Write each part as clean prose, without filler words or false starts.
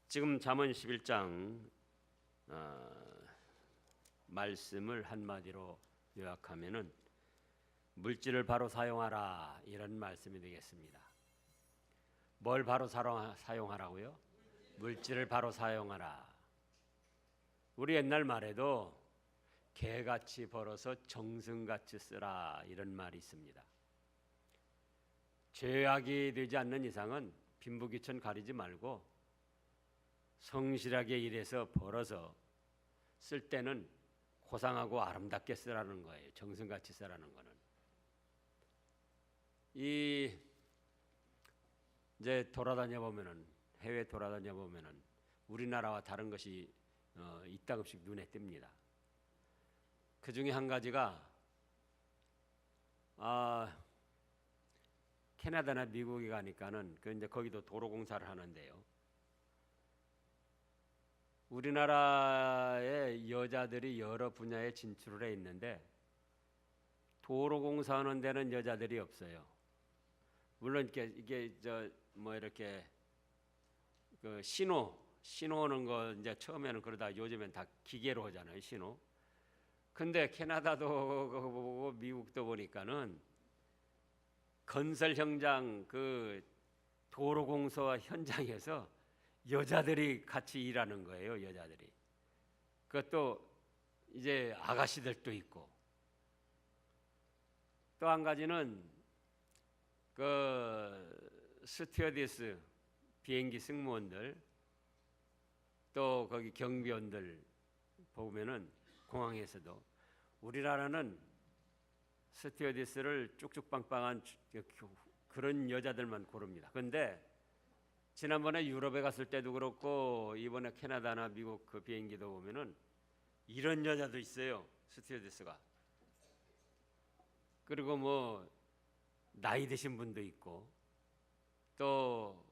지금 잠언 11장 말씀을 한마디로 요약하면은 물질을 바로 사용하라 이런 말씀이 되겠습니다. 뭘 바로 사용하라고요? 물질을 바로 사용하라. 우리 옛날 말에도 개같이 벌어서 정승같이 쓰라 이런 말이 있습니다. 죄악이 되지 않는 이상은 빈부귀천 가리지 말고 성실하게 일해서 벌어서 쓸 때는 고상하고 아름답게 쓰라는 거예요. 정성같이 쓰라는 거는. 이제 돌아다녀 보면은 해외 돌아다녀 보면은 우리나라와 다른 것이 이따금씩 눈에 띕니다. 그 중에 한 가지가 캐나다나 미국에 가니까는 이제 거기도 도로 공사를 하는데요. 우리나라의 여자들이 여러 분야에 진출을 해 있는데 도로 공사하는 데는 여자들이 없어요. 물론 이게 이렇게 그 신호는 거 이제 처음에는 그러다 요즘엔 다 기계로 하잖아요, 신호. 근데 캐나다도 보고 미국도 보니까는 건설 현장 그 도로 공사 현장에서 여자들이 같이 일하는 거예요, 여자들이. 그것도 이제 아가씨들도 있고. 또 한 가지는 그 스튜어디스 비행기 승무원들 또 거기 경비원들 보면은 공항에서도 우리나라는 스튜어디스를 쭉쭉빵빵한 그런 여자들만 고릅니다. 그런데 지난번에 유럽에 갔을 때도 그렇고 이번에 캐나다나 미국 그 비행기도 보면은 이런 여자도 있어요, 스튜어디스가. 그리고 뭐 나이 드신 분도 있고 또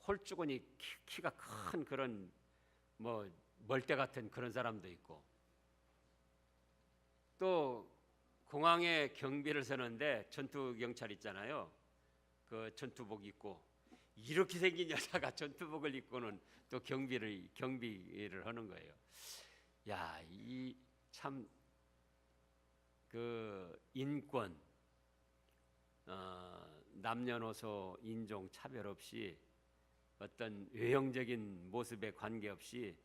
홀쭉하니 키가 큰 그런 뭐 멀대 같은 그런 사람도 있고 또 공항에 경비를 서는데 전투 경찰 있잖아요. 그 전투복 입고 이렇게 생긴 여자가 전투복을 입고는 또 경비를 하는 거예요. 야, 이 참 그 인권, 남녀노소 인종 차별 없이 어떤 외형적인 모습에 관계없이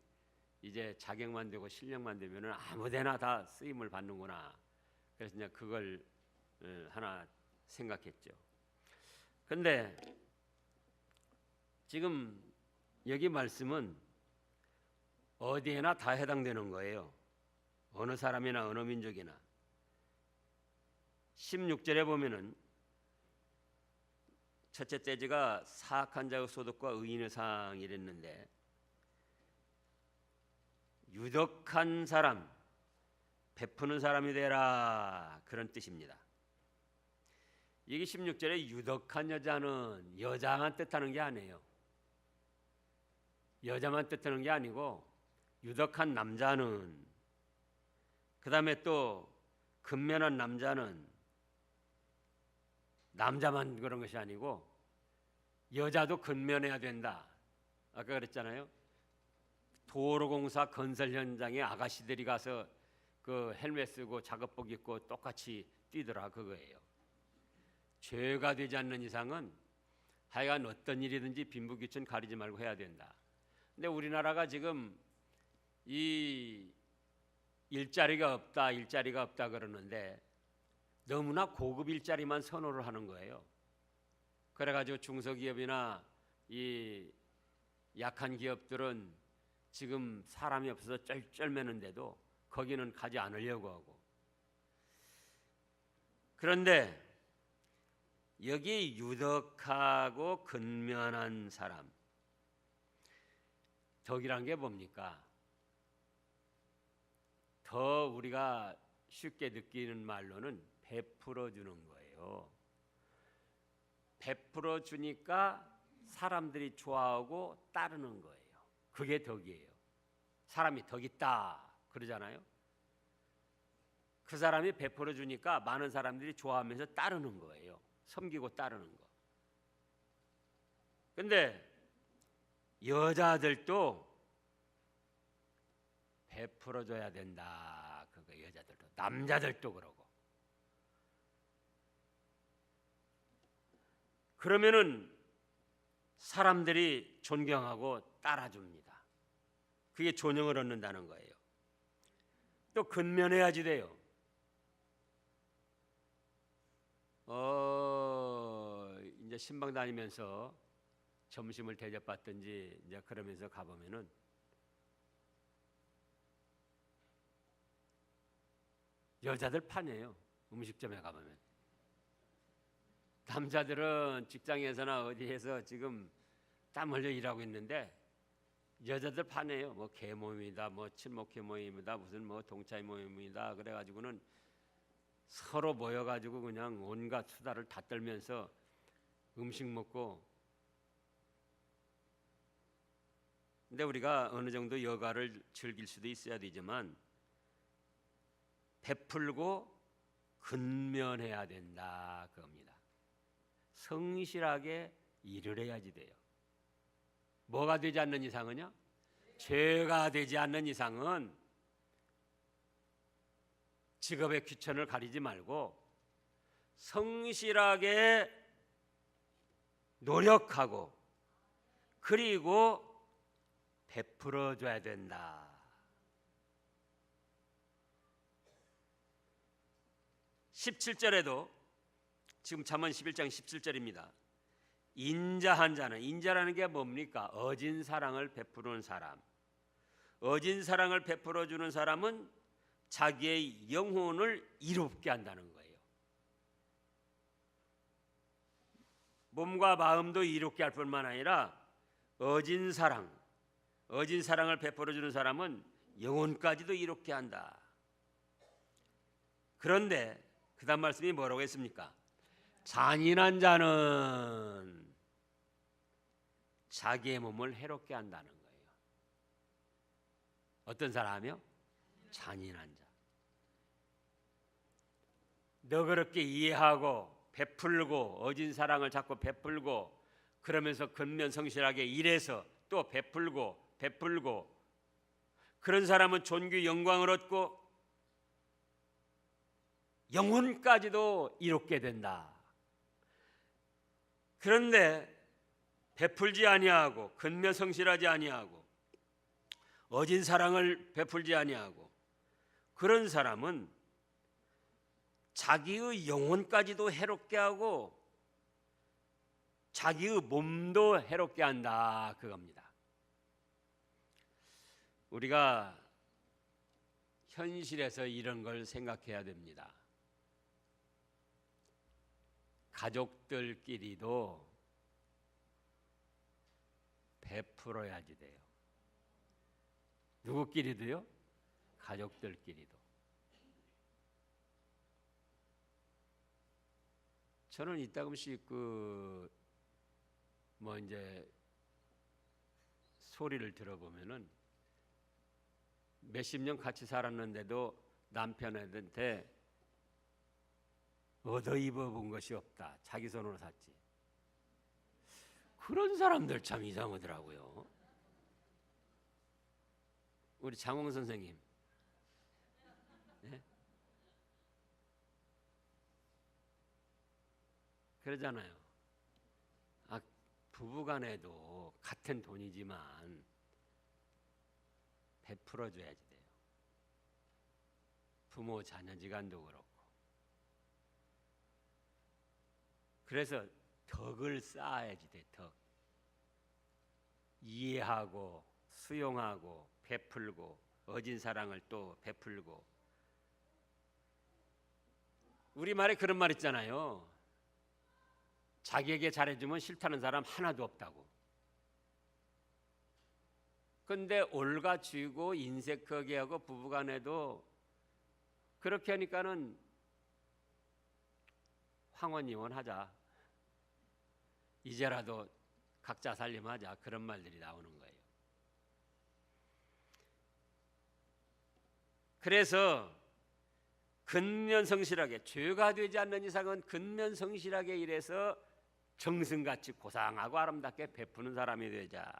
이제 자격만 되고 실력만 되면은 아무데나 다 쓰임을 받는구나. 그래서 이제 그걸 하나 생각했죠. 근데 지금 여기 말씀은 어디에나 다 해당되는 거예요. 어느 사람이나 어느 민족이나. 16절에 보면은 첫째 떼지가 사악한 자의 소득과 의인의 상 이랬는데 유덕한 사람, 베푸는 사람이 되라 그런 뜻입니다. 이게 16절에 유덕한 여자는 여자만 뜻하는 게 아니에요. 여자만 뜻하는 게 아니고 유덕한 남자는, 그 다음에 또 근면한 남자는 남자만 그런 것이 아니고 여자도 근면해야 된다. 아까 그랬잖아요. 도로공사 건설 현장에 아가씨들이 가서 그 헬멧 쓰고 작업복 입고 똑같이 뛰더라 그거예요. 죄가 되지 않는 이상은 하여간 어떤 일이든지 빈부귀천 가리지 말고 해야 된다. 근데 우리나라가 지금 이 일자리가 없다 그러는데 너무나 고급 일자리만 선호를 하는 거예요. 그래가지고 중소기업이나 이 약한 기업들은 지금 사람이 없어서 쩔쩔매는데도 거기는 가지 않으려고 하고. 그런데 여기 유덕하고 근면한 사람, 덕이란 게 뭡니까? 더 우리가 쉽게 느끼는 말로는 베풀어 주는 거예요. 베풀어 주니까 사람들이 좋아하고 따르는 거예요. 그게 덕이에요. 사람이 덕 있다 그러잖아요. 그 사람이 베풀어 주니까 많은 사람들이 좋아하면서 따르는 거예요. 섬기고 따르는 거. 근데 여자들도 베풀어줘야 된다. 그거 여자들도, 남자들도 그러고. 그러면은 사람들이 존경하고 따라줍니다. 그게 존영을 얻는다는 거예요. 또 근면해야지 돼요. 이제 신방 다니면서 점심을 대접받든지 이제 그러면서 가보면은 여자들 판이에요. 음식점에 가보면. 남자들은 직장에서나 어디에서 지금 땀 흘려 일하고 있는데 여자들 판이에요. 뭐 계모임이다, 뭐 친목회 모임이다, 무슨 뭐 동차이 모임이다. 그래가지고는 서로 모여가지고 그냥 온갖 수다를 다 떨면서 음식 먹고. 근데 우리가 어느 정도 여가를 즐길 수도 있어야 되지만 베풀고 근면해야 된다 그겁니다. 성실하게 일을 해야지 돼요. 뭐가 되지 않는 이상은요? 죄가 되지 않는 이상은 직업의 귀천을 가리지 말고 성실하게 노력하고 그리고 베풀어 줘야 된다. 17절에도 지금 잠언 11장 17절입니다. 인자한 자는, 인자라는 게 뭡니까? 어진 사랑을 베푸는 사람. 어진 사랑을 베풀어 주는 사람은 자기의 영혼을 이롭게 한다는 거예요. 몸과 마음도 이롭게 할 뿐만 아니라 어진 사랑을 베풀어 주는 사람은 영혼까지도 이롭게 한다. 그런데 그 다음 말씀이 뭐라고 했습니까? 잔인한 자는 자기의 몸을 해롭게 한다는 거예요. 어떤 사람이요? 잔인한 자. 너그럽게 이해하고 베풀고 어진 사랑을 자꾸 베풀고 그러면서 근면성실하게 일해서 또 베풀고 그런 사람은 존귀 영광을 얻고 영혼까지도 이롭게 된다. 그런데 베풀지 아니하고 근면성실하지 아니하고 어진 사랑을 베풀지 아니하고 그런 사람은 자기의 영혼까지도 해롭게 하고 자기의 몸도 해롭게 한다 그겁니다. 우리가 현실에서 이런 걸 생각해야 됩니다. 가족들끼리도 베풀어야지 돼요. 누구끼리도요? 가족들끼리도. 저는 이따금씩 뭐 이제 소리를 들어보면은 몇십 년 같이 살았는데도 남편한테 얻어 입어본 것이 없다. 자기 손으로 샀지. 그런 사람들 참 이상하더라고요. 우리 장홍 선생님. 네? 그러잖아요. 부부간에도 같은 돈이지만 베풀어줘야지 돼요. 부모 자녀지간도 그렇고. 그래서 덕을 쌓아야지 돼. 덕. 이해하고 수용하고 베풀고 어진 사랑을 또 베풀고. 우리말에 그런 말 있잖아요. 자기에게 잘해주면 싫다는 사람 하나도 없다고. 근데 올가쥐고 인색하게 하고 부부간에도 그렇게 하니까는 황혼이혼하자. 이제라도 각자 살림하자. 그런 말들이 나오는 거예요. 그래서 근면성실하게, 죄가 되지 않는 이상은 근면성실하게 일해서 정승같이 고상하고 아름답게 베푸는 사람이 되자.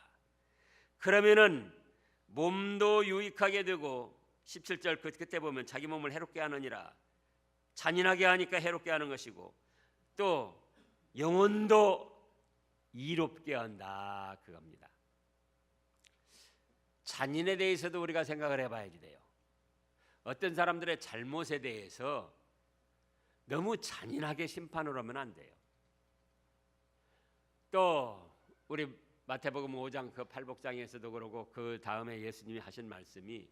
그러면은 몸도 유익하게 되고 17절 그때 보면 자기 몸을 해롭게 하느니라, 잔인하게 하니까 해롭게 하는 것이고 또 영혼도 이롭게 한다 그겁니다. 잔인에 대해서도 우리가 생각을 해봐야지 돼요. 어떤 사람들의 잘못에 대해서 너무 잔인하게 심판을 하면 안 돼요. 또 우리 마태복음 5장 그 팔복장에서도 그러고 그 다음에 예수님이 하신 말씀이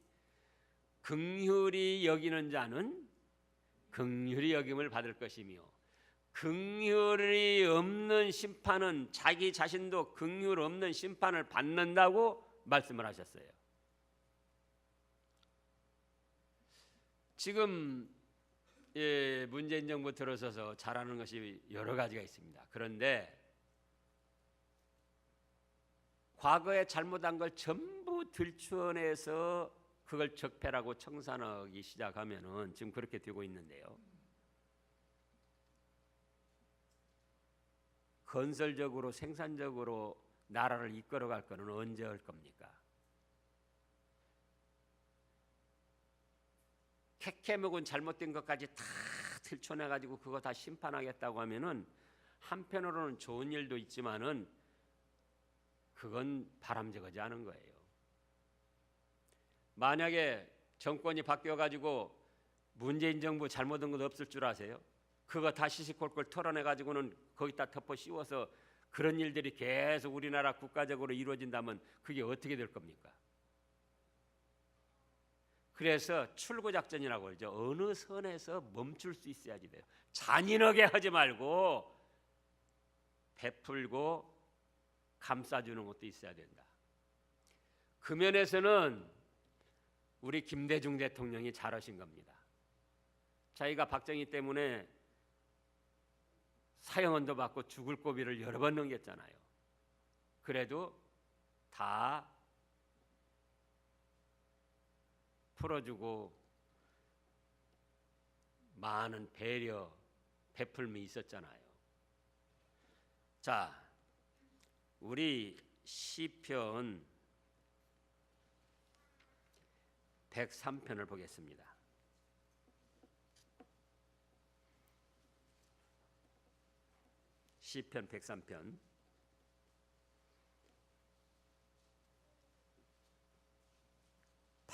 긍휼히 여기는 자는 긍휼히 여김을 받을 것이며 긍휼이 없는 심판은 자기 자신도 긍휼 없는 심판을 받는다고 말씀을 하셨어요. 지금 문재인 정부 들어서서 잘하는 것이 여러 가지가 있습니다. 그런데 과거에 잘못한 걸 전부 들추어내서 그걸 적폐라고 청산하기 시작하면은 지금 그렇게 되고 있는데요. 건설적으로 생산적으로 나라를 이끌어갈 거는 언제 할 겁니까? 캐캐묵은 잘못된 것까지 다 들춰내가지고 그거 다 심판하겠다고 하면은 한편으로는 좋은 일도 있지만은 그건 바람직하지 않은 거예요. 만약에 정권이 바뀌어가지고 문재인 정부 잘못한 것 없을 줄 아세요? 그거 다 시시콜콜 털어내가지고는 거기다 덮어 씌워서 그런 일들이 계속 우리나라 국가적으로 이루어진다면 그게 어떻게 될 겁니까? 그래서 출구작전이라고 그러죠. 어느 선에서 멈출 수 있어야지 돼요. 잔인하게 하지 말고 베풀고 감싸주는 것도 있어야 된다. 그 면에서는 우리 김대중 대통령이 잘하신 겁니다. 자기가 박정희 때문에 사형언도 받고 죽을 고비를 여러 번 넘겼잖아요. 그래도 다 풀어주고 많은 배려, 베풀미 있었잖아요. 자, 우리 시편 103편을 보겠습니다. 시편 103편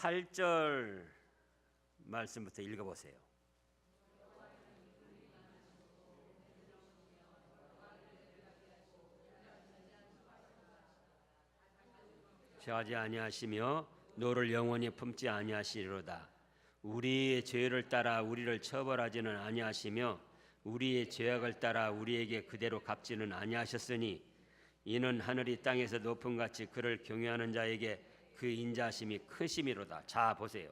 8절 말씀부터 읽어보세요. 죄하지 아니하시며 노를 영원히 품지 아니하시리로다. 우리의 죄를 따라 우리를 처벌하지는 아니하시며 우리의 죄악을 따라 우리에게 그대로 갚지는 아니하셨으니 이는 하늘이 땅에서 높음 같이 그를 경외하는 자에게 그 인자하심이 크심이로다. 자 보세요.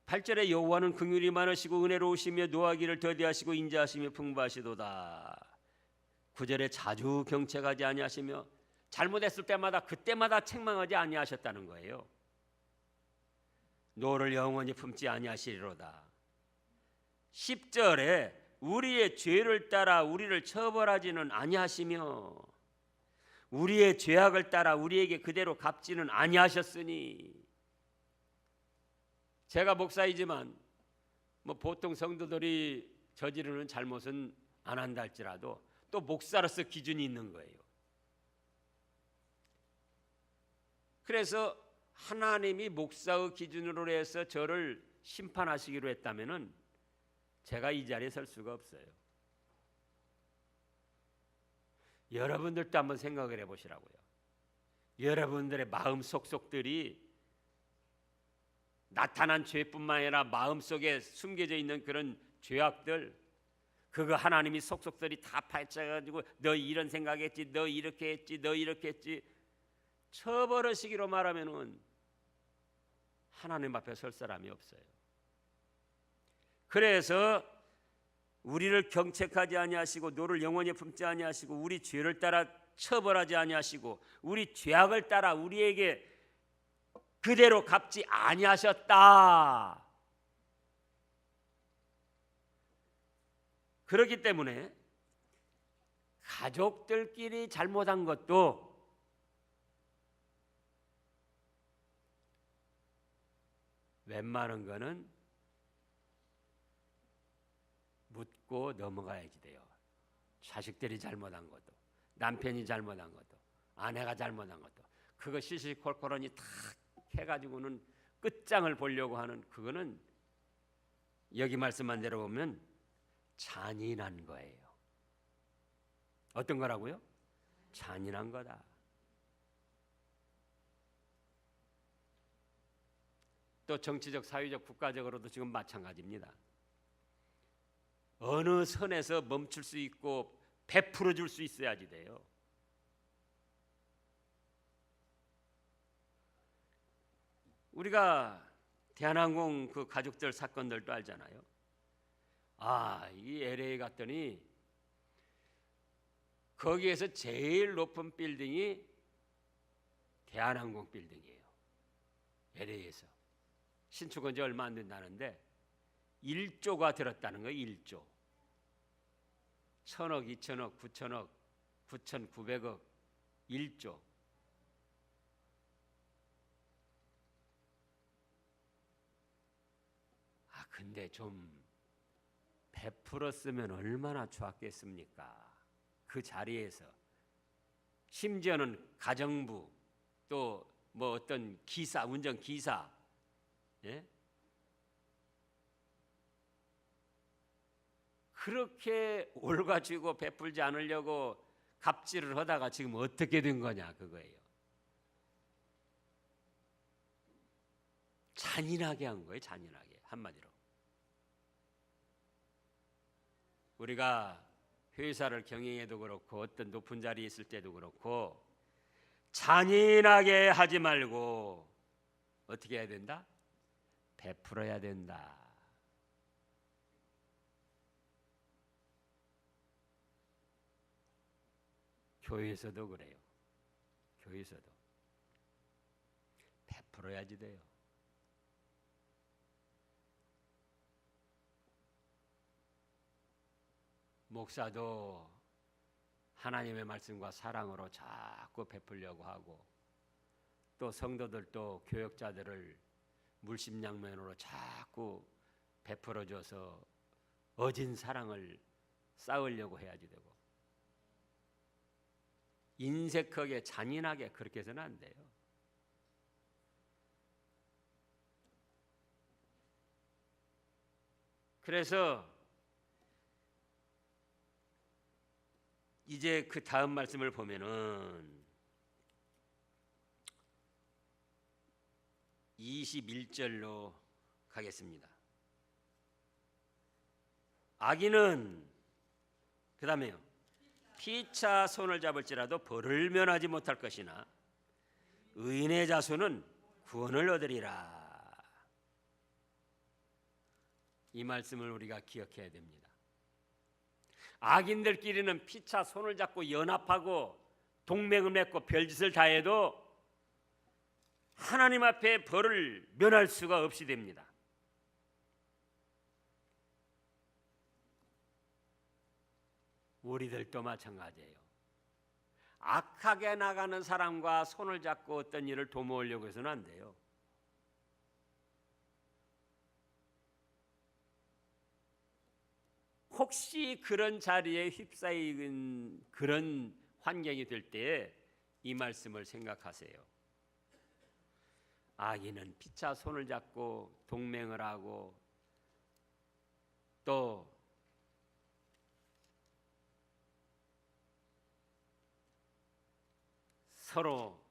(8절에) 여호와는 긍휼이 많으시고 은혜로우시며 노하기를 더디하시고 인자하심이 풍부하시도다. (9절에) 자주 경책하지 아니하시며 잘못했을 때마다 그때마다 책망하지 아니하셨다는 거예요. 노를 영원히 품지 아니하시리로다. (10절에) 우리의 죄를 따라 우리를 처벌하지는 아니하시며 우리의 죄악을 따라 우리에게 그대로 갚지는 아니하셨으니. 제가 목사이지만 보통 성도들이 저지르는 잘못은 안 한다 할지라도 또 목사로서 기준이 있는 거예요. 그래서 하나님이 목사의 기준으로 해서 저를 심판하시기로 했다면은 제가 이 자리에 설 수가 없어요. 여러분들도 한번 생각을 해보시라고요. 여러분들의 마음 속속들이 나타난 죄뿐만 아니라 마음속에 숨겨져 있는 그런 죄악들, 그거 하나님이 속속들이 다 파헤쳐가지고 너 이런 생각했지, 너 이렇게 했지, 너 이렇게 했지 쳐버리시기로 말하면은 하나님 앞에 설 사람이 없어요. 그래서 우리를 경책하지 아니하시고 노를 영원히 품지 아니하시고 우리 죄를 따라 처벌하지 아니하시고 우리 죄악을 따라 우리에게 그대로 갚지 아니하셨다. 그렇기 때문에 가족들끼리 잘못한 것도 웬만한 거는 묻고 넘어가야지 돼요. 자식들이 잘못한 것도, 남편이 잘못한 것도, 아내가 잘못한 것도, 그거 시시콜콜하니 다 해가지고는 끝장을 보려고 하는, 그거는 여기 말씀한 대로 보면 잔인한 거예요. 어떤 거라고요? 잔인한 거다. 또 정치적, 사회적, 국가적으로도 지금 마찬가지입니다. 어느 선에서 멈출 수 있고 베풀어 줄 수 있어야지 돼요. 우리가 대한항공 그 가족들 사건들도 알잖아요. 이 LA 갔더니 거기에서 제일 높은 빌딩이 대한항공 빌딩이에요. LA에서. 신축한 지 얼마 안 된다는데 1조가 들었다는 거예요. 1조. 1,000억, 2,000억, 9,000억, 9,900억, 1조. 근데 좀 베풀었으면 얼마나 좋았겠습니까? 그 자리에서. 심지어는 가정부, 또 뭐 어떤 기사, 운전기사, 예? 그렇게 올가지고 베풀지 않으려고 갑질을 하다가 지금 어떻게 된 거냐, 그거예요. 잔인하게 한 거예요. 잔인하게. 한마디로. 우리가 회사를 경영해도 그렇고 어떤 높은 자리에 있을 때도 그렇고 잔인하게 하지 말고 어떻게 해야 된다? 베풀어야 된다. 교회에서도 그래요. 교회에서도 베풀어야지 돼요. 목사도 하나님의 말씀과 사랑으로 자꾸 베풀려고 하고, 또 성도들도 교역자들을 물심양면으로 자꾸 베풀어줘서 어진 사랑을 쌓으려고 해야지 되고, 인색하게 잔인하게 그렇게 해서는 안 돼요. 그래서 이제 그 다음 말씀을 보면은 21절로 가겠습니다. 악인은 그 다음에요, 피차 손을 잡을지라도 벌을 면하지 못할 것이나 의인의 자손은 구원을 얻으리라. 이 말씀을 우리가 기억해야 됩니다. 악인들끼리는 피차 손을 잡고 연합하고 동맹을 맺고 별짓을 다해도 하나님 앞에 벌을 면할 수가 없이 됩니다. 우리들도 마찬가지예요. 악하게 나가는 사람과 손을 잡고 어떤 일을 도모하려고 해서는 안 돼요. 혹시 그런 자리에 휩싸이는 그런 환경이 될 때에 이 말씀을 생각하세요. 악인은 피차 손을 잡고 동맹을 하고 또 서로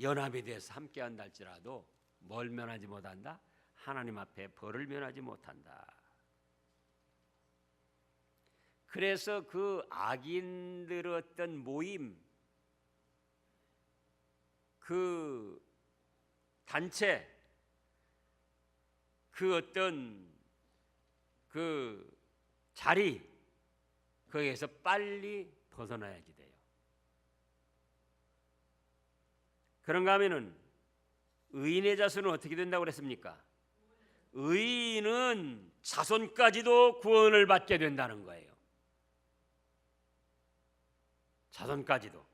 연합이 돼서 함께한다 할지라도 뭘 면하지 못한다? 하나님 앞에 벌을 면하지 못한다. 그래서 그 악인들의 어떤 모임, 그 단체, 그 어떤 그 자리, 거기에서 빨리 벗어나야지 돼요. 그런가 하면은 의인의 자손은 어떻게 된다고 그랬습니까? 의인은 자손까지도 구원을 받게 된다는 거예요. 자손까지도.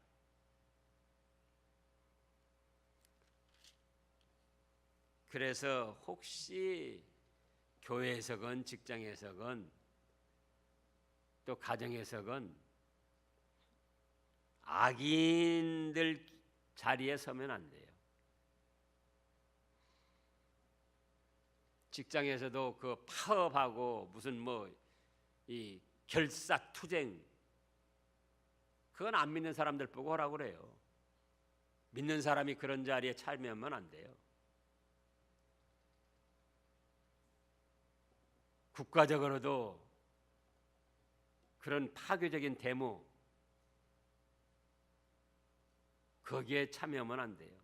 그래서 혹시 교회에서건 직장에서건 또 가정에서건 악인들 자리에 서면 안 돼요. 직장에서도 그 파업하고 무슨 뭐 이 결사투쟁, 그건 안 믿는 사람들 보고 하라고 그래요. 믿는 사람이 그런 자리에 참여하면 안 돼요. 국가적으로도 그런 파괴적인 데모, 거기에 참여하면 안 돼요.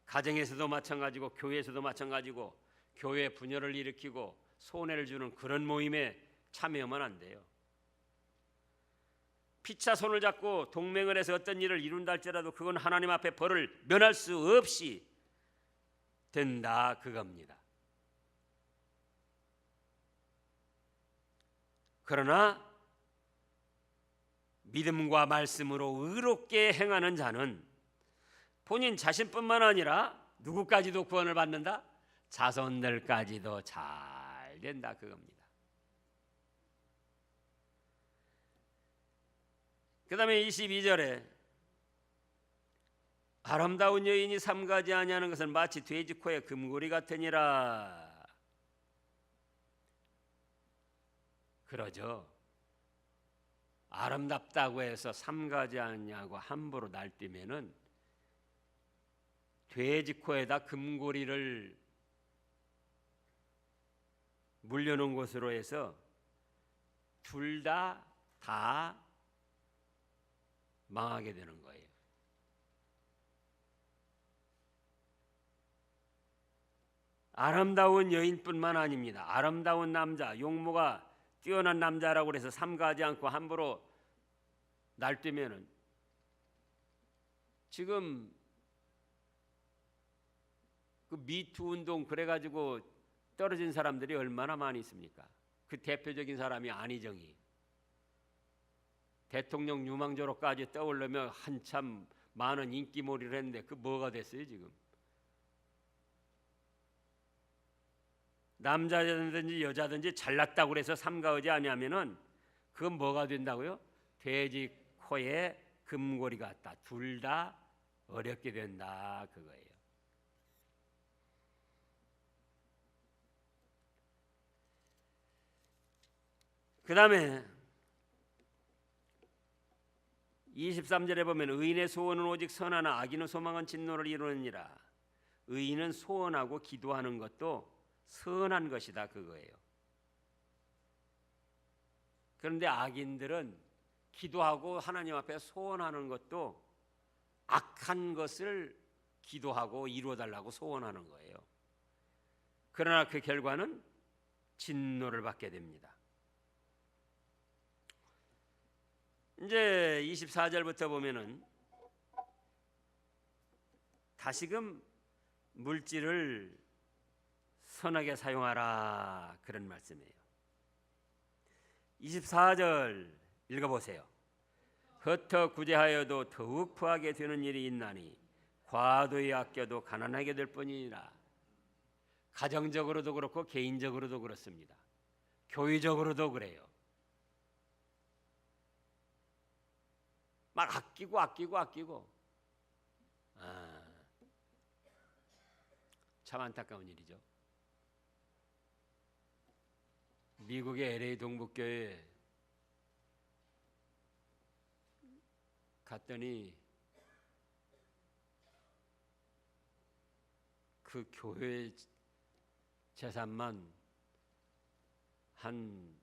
가정에서도 마찬가지고 교회에서도 마찬가지고 교회 분열을 일으키고 손해를 주는 그런 모임에 참여하면 안 돼요. 피차 손을 잡고 동맹을 해서 어떤 일을 이룬다 할지라도 그건 하나님 앞에 벌을 면할 수 없이 된다, 그겁니다. 그러나 믿음과 말씀으로 의롭게 행하는 자는 본인 자신뿐만 아니라 누구까지도 구원을 받는다? 자손들까지도 잘 된다, 그겁니다. 그 다음에 22절에 아름다운 여인이 삼가지 아니하는 것은 마치 돼지 코에 금고리 같으니라. 그러죠. 아름답다고 해서 삼가지 않냐고 함부로 날뛰면은 돼지 코에다 금고리를 물려놓은 것으로 해서 둘 다 망하게 되는 거예요. 아름다운 여인뿐만 아닙니다. 아름다운 남자, 용모가 뛰어난 남자라고 해서 삼가하지 않고 함부로 날뛰면은 지금 그 미투 운동 그래가지고 떨어진 사람들이 얼마나 많이 있습니까? 그 대표적인 사람이 안희정이 대통령 유망주로까지 떠오르며 한참 많은 인기몰이를 했는데 그 뭐가 됐어요 지금? 남자든지 여자든지 잘났다고 그래서 삼가하지 아니하면은 그건 뭐가 된다고요? 돼지 코에 금고리 같다. 둘 다 어렵게 된다, 그거예요. 그 다음에 23절에 보면 의인의 소원은 오직 선하나 악인의 소망은 진노를 이루느니라. 의인은 소원하고 기도하는 것도 선한 것이다, 그거예요. 그런데 악인들은 기도하고 하나님 앞에 소원하는 것도 악한 것을 기도하고 이루어달라고 소원하는 거예요. 그러나 그 결과는 진노를 받게 됩니다. 이제 24절부터 보면은 다시금 물질을 선하게 사용하라, 그런 말씀이에요. 24절 읽어보세요. 흩어 구제하여도 더욱 부하게 되는 일이 있나니 과도히 아껴도 가난하게 될 뿐이니라. 가정적으로도 그렇고 개인적으로도 그렇습니다. 교회적으로도 그래요. 막 아끼고 참 안타까운 일이죠. 미국의 LA 동북교회 갔더니 그 교회 재산만 한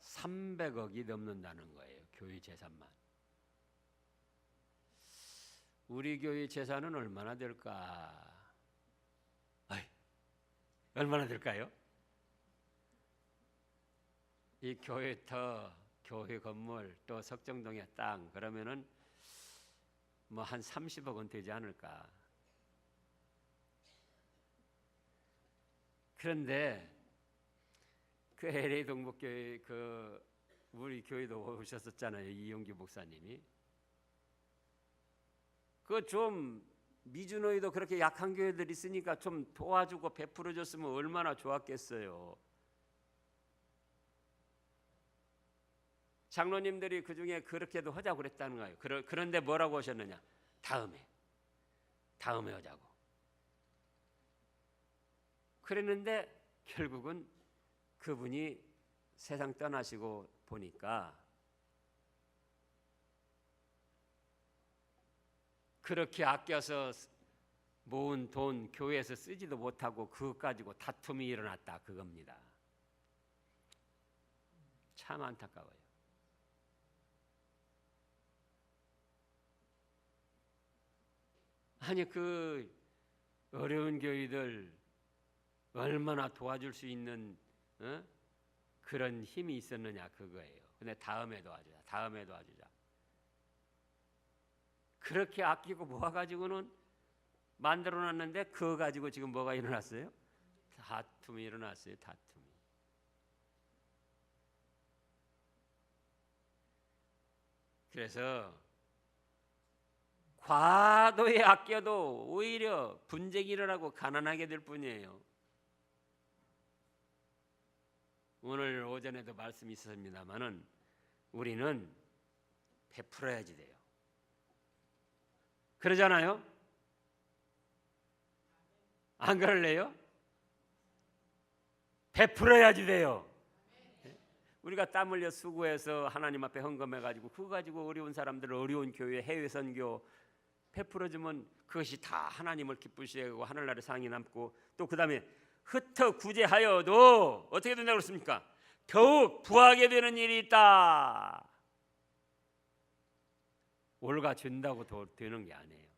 300억이 넘는다는 거예요. 교회 재산만. 우리 교회 재산은 얼마나 될까? 얼마나 될까요? 이 교회터, 교회 건물, 또 석정동의 땅, 그러면은 뭐 한 30억은 되지 않을까? 그런데 그 LA 동북교회 그 우리 교회도 오셨었잖아요. 이용규 목사님이. 그 좀 미주노이도 그렇게 약한 교회들 있으니까 좀 도와주고 베풀어 줬으면 얼마나 좋았겠어요. 장로님들이 그중에 그렇게도 하자고 그랬다는 거예요. 그런데 뭐라고 하셨느냐? 다음에 하자고. 그랬는데 결국은 그분이 세상 떠나시고 보니까 그렇게 아껴서 모은 돈 교회에서 쓰지도 못하고 그것 가지고 다툼이 일어났다 그겁니다. 참 안타까워요. 아니 그 어려운 교회들 얼마나 도와줄 수 있는 그런 힘이 있었느냐 그거예요. 근데 다음에 도와주자. 그렇게 아끼고 모아가지고는 만들어놨는데 그거 가지고 지금 뭐가 일어났어요? 다툼이 일어났어요. 다툼이. 그래서 과도에 아껴도 오히려 분쟁이 일어나고 가난하게 될 뿐이에요. 오늘 오전에도 말씀이 있었습니다마는 우리는 베풀어야지 돼요. 그러잖아요? 안 그럴래요? 베풀어야지 돼요. 우리가 땀 흘려 수고해서 하나님 앞에 헌금해가지고 그거 가지고 어려운 사람들, 어려운 교회, 해외 선교 베풀어주면 그것이 다 하나님을 기쁘시게 하고 하늘나라에 상이 남고 또 그 다음에 흩어 구제하여도 어떻게 된다고 그랬습니까? 더욱 부하게 되는 일이 있다. 올가 준다고 더 되는 게 아니에요.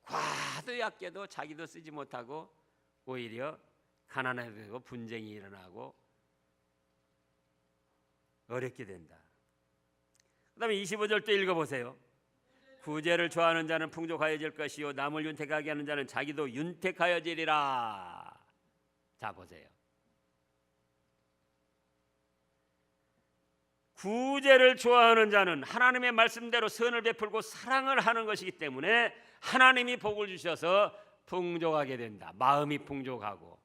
과도히 아껴도 자기도 쓰지 못하고 오히려 가난하게 되고 분쟁이 일어나고 어렵게 된다. 그 다음에 25절 또 읽어보세요. 구제를 좋아하는 자는 풍족하여질 것이요 남을 윤택하게 하는 자는 자기도 윤택하여지리라. 자 보세요. 구제를 좋아하는 자는 하나님의 말씀대로 선을 베풀고 사랑을 하는 것이기 때문에 하나님이 복을 주셔서 풍족하게 된다. 마음이 풍족하고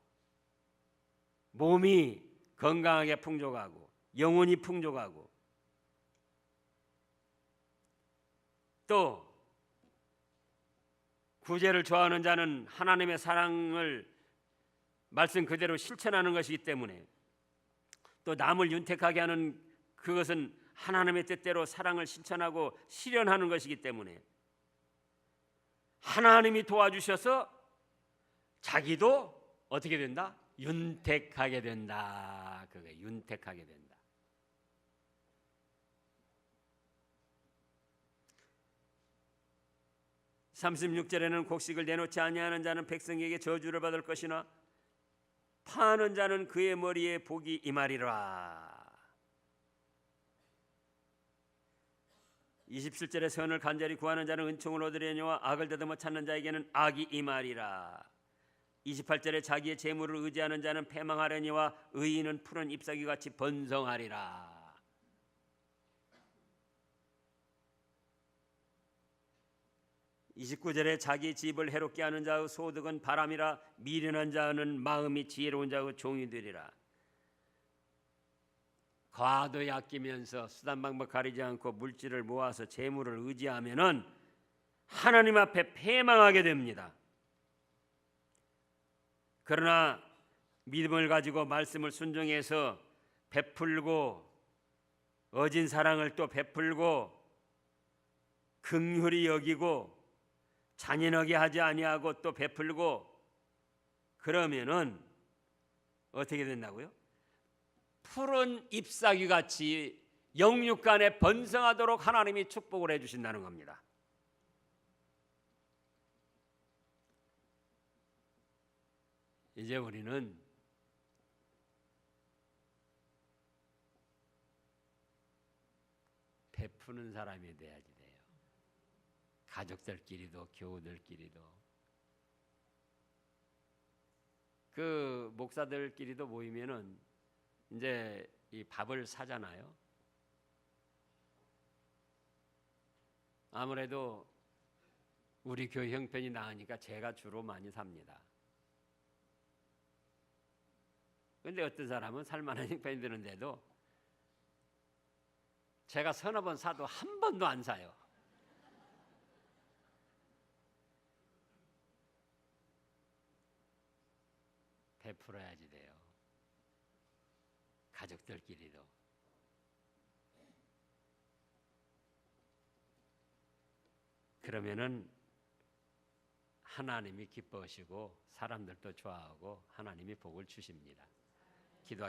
몸이 건강하게 풍족하고 영혼이 풍족하고 또 구제를 좋아하는 자는 하나님의 사랑을 말씀 그대로 실천하는 것이기 때문에 또 남을 윤택하게 하는 그것은 하나님의 뜻대로 사랑을 실천하고 실현하는 것이기 때문에 하나님이 도와주셔서 자기도 어떻게 된다? 윤택하게 된다. 그게 윤택하게 된다. (36절에는) 곡식을 내놓지 아니하는 자는 백성에게 저주를 받을 것이나 파는 자는 그의 머리에 복이 임하리라. 27절에 선을 간절히 구하는 자는 은총을 얻으려니와 악을 더듬어 찾는 자에게는 악이 임하리라. 28절에 자기의 재물을 의지하는 자는 패망하려니와 의인은 푸른 잎사귀같이 번성하리라. 29절에 자기 집을 해롭게 하는 자의 소득은 바람이라 미련한 자는 마음이 지혜로운 자의 종이 되리라. 과도히 아끼면서 수단 방법 가리지 않고 물질을 모아서 재물을 의지하면은 하나님 앞에 패망하게 됩니다. 그러나 믿음을 가지고 말씀을 순종해서 베풀고 어진 사랑을 또 베풀고 긍휼히 여기고 잔인하게 하지 아니하고 또 베풀고 그러면은 어떻게 된다고요? 푸른 잎사귀같이 영육간에 번성하도록 하나님이 축복을 해주신다는 겁니다. 이제 우리는 베푸는 사람이 돼야지 돼요. 가족들끼리도 교우들끼리도 그 목사들끼리도 모이면은 이제 이 밥을 사잖아요. 아무래도 우리 교회 형편이 나으니까 제가 주로 많이 삽니다. 근데 어떤 사람은 살만한 형편이 드는데도 제가 서너 번 사도 한 번도 안 사요. 베풀어야지 돼요. 가족들끼리도. 그러면은 하나님이 기뻐하시고 사람들도 좋아하고 하나님이 복을 주십니다. 기도하겠습니다.